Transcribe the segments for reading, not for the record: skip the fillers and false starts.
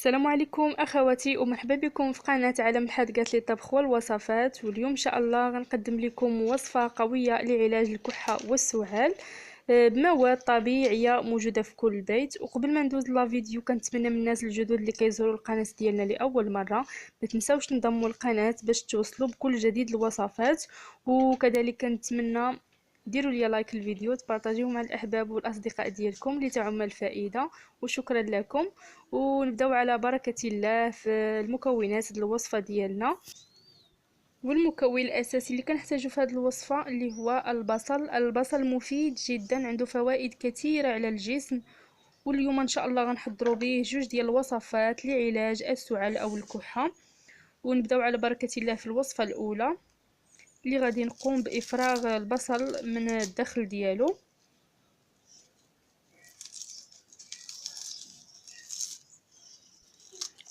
السلام عليكم اخواتي ومرحبا بكم في قناه عالم الحادقات للطبخ والوصفات. واليوم ان شاء الله غنقدم لكم وصفه قويه لعلاج الكحه والسعال بمواد طبيعيه موجوده في كل بيت. وقبل ما ندوز لا فيديو كنتمنى من الناس الجدد اللي كيزوروا القناه ديالنا لاول مره ما تنساوش تنضموا للقناه باش توصلوا بكل جديد الوصفات. وكذلك كنتمنى ديروا لي لايك الفيديو، تبارطاجيوه مع الاحباب والاصدقاء ديالكم لتعم الفائده، وشكرا لكم. ونبداو على بركه الله في المكونات ديال الوصفه ديالنا. والمكون الاساسي اللي كنحتاجو في هذه الوصفه اللي هو البصل مفيد جدا، عنده فوائد كثيره على الجسم. واليوم ان شاء الله غنحضروا به جوج ديال الوصفات لعلاج السعال او الكحه. ونبداو على بركه الله في الوصفه الاولى اللي غادي نقوم بافراغ البصل من الداخل ديالو.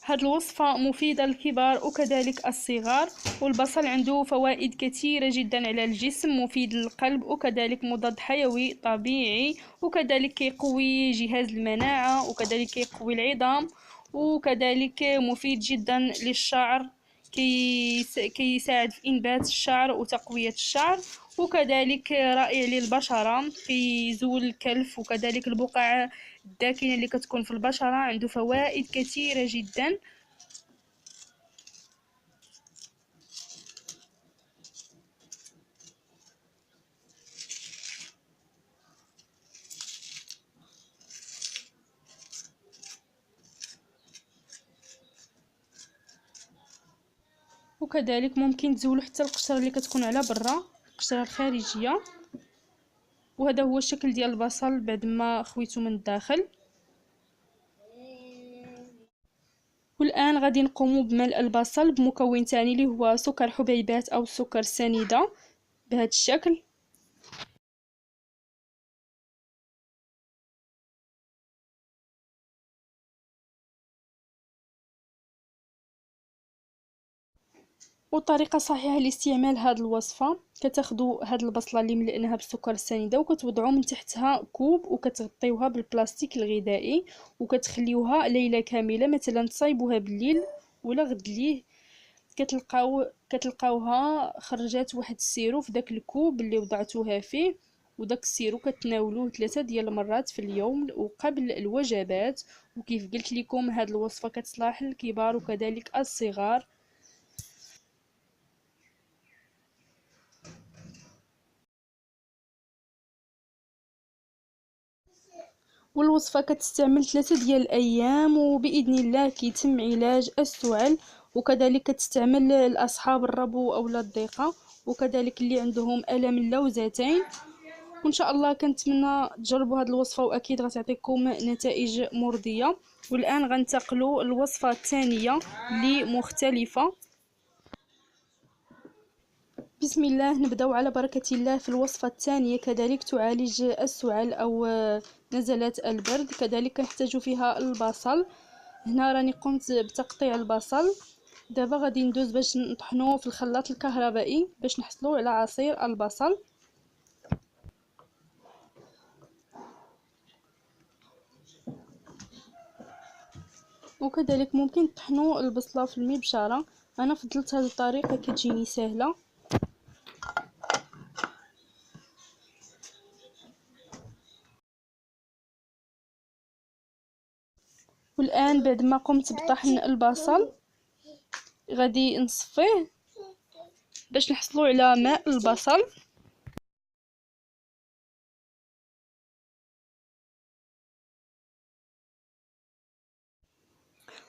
هاد الوصفة مفيدة للكبار وكذلك الصغار، والبصل عنده فوائد كثيرة جدا على الجسم، مفيد للقلب وكذلك مضاد حيوي طبيعي، وكذلك كيقوي جهاز المناعة وكذلك كيقوي العظام، وكذلك مفيد جدا للشعر، كيساعد في انبات الشعر وتقوية الشعر، وكذلك رائع للبشرة، كيزول الكلف وكذلك البقع الداكنة اللي كتكون في البشرة. عنده فوائد كثيرة جدا. وكذلك ممكن تزولوا حتى القشره اللي كتكون على برا، القشره الخارجيه. وهذا هو الشكل ديال البصل بعد ما خويته من الداخل. والان غادي نقوموا بملء البصل بمكون ثاني اللي هو سكر حبيبات او سكر سنيده بهذا الشكل. وطريقه صحيحه لاستعمال هذه الوصفه، كتاخذوا هذه البصله اللي ملئناها بالسكر السنيده وكتوضعوا من تحتها كوب وكتغطيوها بالبلاستيك الغذائي وكتخليوها ليله كامله، مثلا تصايبوها بالليل ولا غد ليه كتلقاوها خرجات واحد السيرو في داك الكوب اللي وضعتوها فيه. وداك السيرو كتناولوه 3 ديال المرات في اليوم وقبل الوجبات. وكيف قلت لكم هذه الوصفه كتصلح للكبار وكذلك الصغار. والوصفه كتستعمل 3 ديال الايام وباذن الله كيتم علاج السعال. وكذلك كتستعمل الاصحاب الربو او الضيقه وكذلك اللي عندهم الم اللوزتين. وان شاء الله كنتمنى تجربوا هذه الوصفه واكيد غتعطيكم نتائج مرضيه. والان غنتقلوا الوصفه الثانيه اللي مختلفه. بسم الله، نبداو على بركة الله في الوصفة الثانية، كذلك تعالج السعال أو نزلات البرد. كذلك كنحتاج فيها البصل. هنا راني قمت بتقطيع البصل. دابا غادي ندوز باش نطحنوه في الخلاط الكهربائي باش نحصلوا على عصير البصل. وكذلك ممكن تطحنوا البصله في المبشره، انا فضلت هذه الطريقه كتجيني سهله. والان بعد ما قمت بطحن البصل غادي نصفيه باش نحصلوا على ماء البصل.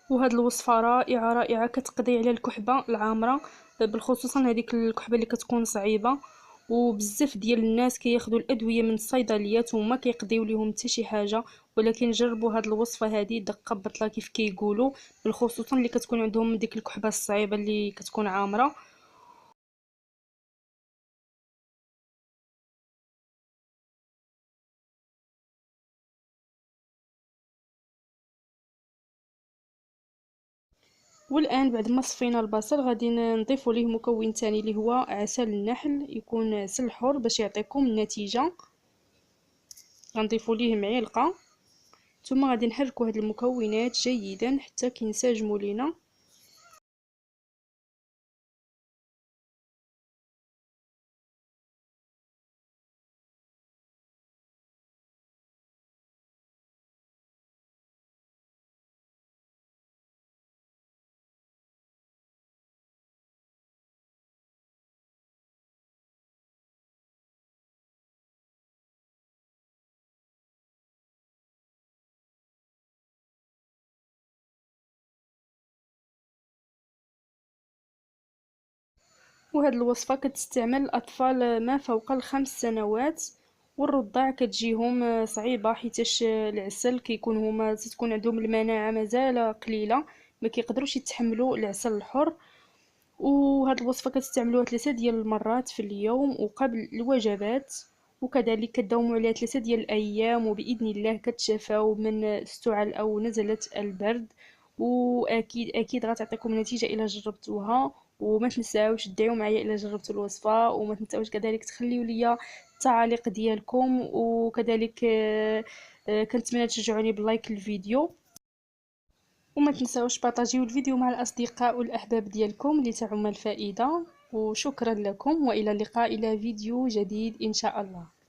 وهاد الوصفه رائعه رائعه، كتقضي على الكحبه العامره، بالخصوصا هذيك الكحبه اللي كتكون صعيبه. وبزاف ديال الناس كياخذوا الادويه من الصيدليات وما كيقضيو ليهم حتى شي حاجه، ولكن جربوا هاد الوصفه هذه دقه بطله كيف كيقولوا، بالخصوصا اللي كتكون عندهم ديك الكحبه الصعيبه اللي كتكون عامره. والان بعد ما صفينا البصل غادي نضيفوا ليه مكون ثاني اللي هو عسل النحل، يكون عسل حر باش يعطيكم النتيجه. غنضيفوا ليه معلقه ثم غادي نحركوا هاد المكونات جيدا حتى كينسجموا لينا. وهاد الوصفة كتستعمل الأطفال ما فوق ال5 سنوات، والرضع كتجيهم صعيبة حيتاش العسل كيكون هما تتكون عندهم المناعة مازال قليلة، ما كيقدروش يتحملوا العسل الحر. وهاد الوصفة كتستعملوها 3 ديال المرات في اليوم وقبل الوجبات، وكذلك كداوموا عليها 3 ديال الأيام، وبإذن الله كتشافاو من استعال أو نزلة البرد. وأكيد أكيد غتعطيكم نتيجة إلا جربتوها. وما تنساوش تدعيو معايا إلا جربتوا الوصفة، وما تنساوش كذلك تخليو ليا التعاليق ديالكم، وكذلك كنتمنى تشجعوني باللايك للفيديو. وما تنساوش بارطاجيو الفيديو مع الأصدقاء والأحباب ديالكم لتعم الفائدة. وشكرا لكم، وإلى اللقاء إلى فيديو جديد إن شاء الله.